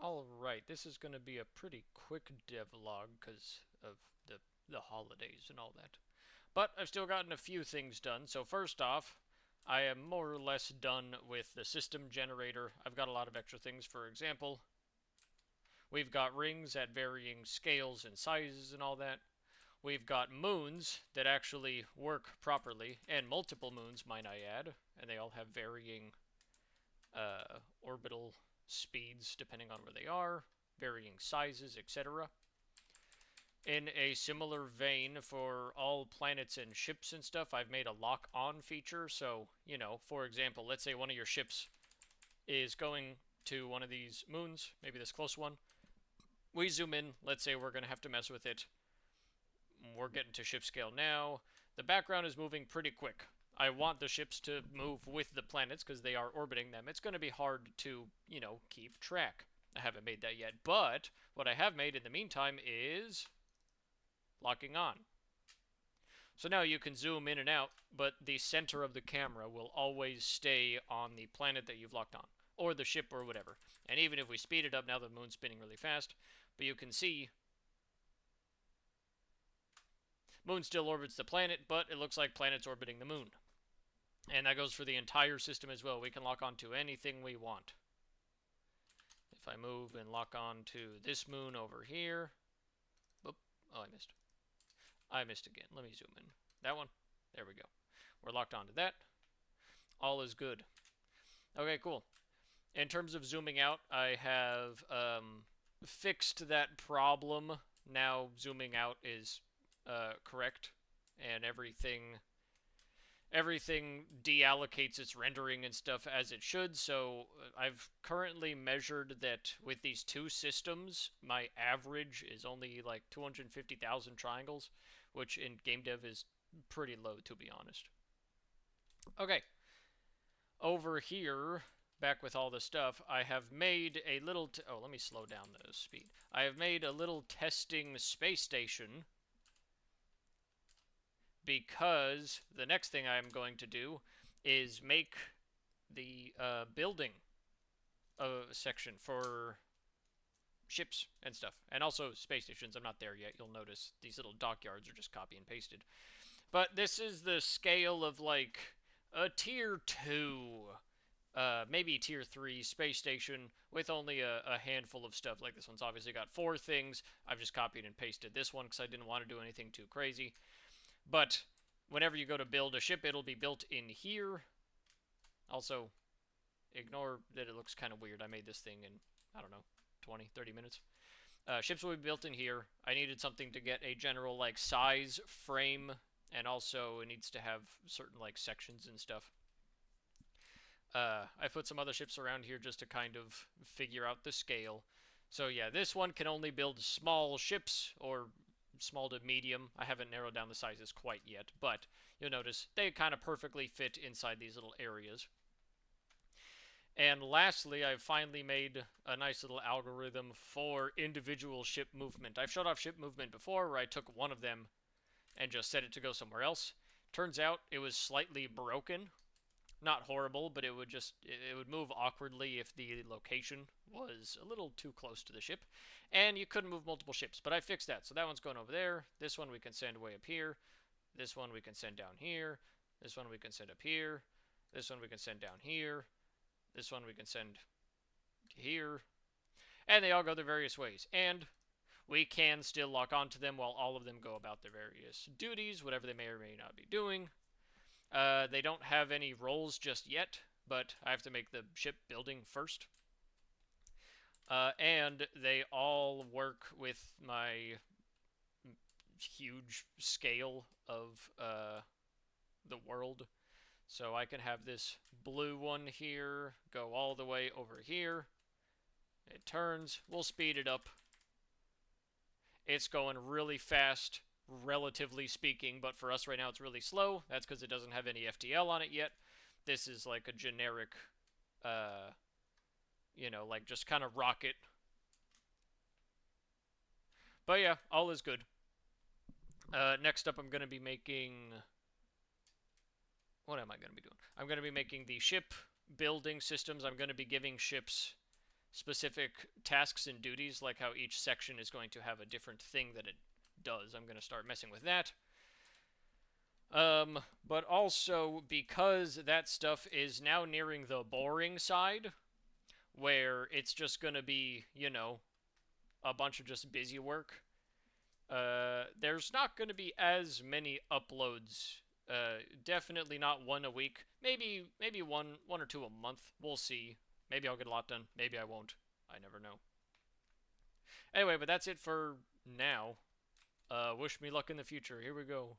Alright, this is going to be a pretty quick devlog because of the holidays and all that. But I've still gotten a few things done. So first off, I am more or less done with the system generator. I've got a lot of extra things. For example, we've got rings at varying scales and sizes and all that. We've got moons that actually work properly, and multiple moons, might I add, and they all have varying orbital speeds depending on where they are, varying sizes, etc. In a similar vein, for all planets and ships and stuff, I've made a lock-on feature. So, for example, let's say one of your ships is going to one of these moons, maybe this close one. We zoom in, let's say we're going to have to mess with it. We're getting to ship scale now. The background is moving pretty quick. I want the ships to move with the planets because they are orbiting them. It's going to be hard to, keep track. I haven't made that yet. But what I have made in the meantime is locking on. So now you can zoom in and out, but the center of the camera will always stay on the planet that you've locked on, or the ship, or whatever. And even if we speed it up, now the moon's spinning really fast, but you can see moon still orbits the planet, but it looks like planet's orbiting the moon. And that goes for the entire system as well. We can lock on to anything we want. If I move and lock on to this moon over here. Oop, oh, I missed. I missed again. Let me zoom in. That one. There we go. We're locked onto that. All is good. Okay, cool. In terms of zooming out, I have fixed that problem. Now zooming out is correct, and everything deallocates its rendering and stuff as it should. So I've currently measured that with these two systems, my average is only like 250,000 triangles, which in game dev is pretty low, to be honest. Okay, over here, back with all the stuff, I have made a little... oh, let me slow down the speed. I have made a little testing space station because the next thing I'm going to do is make the building section for ships and stuff, and also space stations. I'm not there yet. You'll notice these little dockyards are just copy and pasted. But this is the scale of like a tier 2, maybe tier 3 space station with only a handful of stuff. Like this one's obviously got 4 things. I've just copied and pasted this one because I didn't want to do anything too crazy. But whenever you go to build a ship, it'll be built in here. Also, ignore that it looks kind of weird. I made this thing in, I don't know, 20, 30 minutes. Ships will be built in here. I needed something to get a general, like, size frame, and also it needs to have certain, like, sections and stuff. I put some other ships around here just to kind of figure out the scale. So yeah, this one can only build small ships, or small to medium. I haven't narrowed down the sizes quite yet, but you'll notice they kind of perfectly fit inside these little areas. And lastly, I've finally made a nice little algorithm for individual ship movement. I've showed off ship movement before, where I took one of them and just set it to go somewhere else. Turns out it was slightly broken. Not horrible, but it would move awkwardly if the location was a little too close to the ship, and you couldn't move multiple ships. But I fixed that, so that one's going over there. This one we can send way up here. This one we can send down here. This one we can send up here. This one we can send down here. This one we can send here. And they all go their various ways. And we can still lock onto them while all of them go about their various duties, whatever they may or may not be doing. They don't have any roles just yet, but I have to make the ship building first. And they all work with my huge scale of the world. So I can have this blue one here go all the way over here. It turns. We'll speed it up. It's going really fast, relatively speaking, but for us right now it's really slow. That's because it doesn't have any FTL on it yet. This is like a generic, like just kind of rocket. But yeah, all is good. Next up I'm going to be making... what am I going to be doing? I'm going to be making the ship building systems. I'm going to be giving ships specific tasks and duties, like how each section is going to have a different thing that it does. I'm going to start messing with that. But also because that stuff is now nearing the boring side, where it's just going to be, a bunch of just busy work. There's not going to be as many uploads. Definitely not one a week. Maybe one or two a month. We'll see. Maybe I'll get a lot done. Maybe I won't. I never know. Anyway, but that's it for now. Wish me luck in the future. Here we go.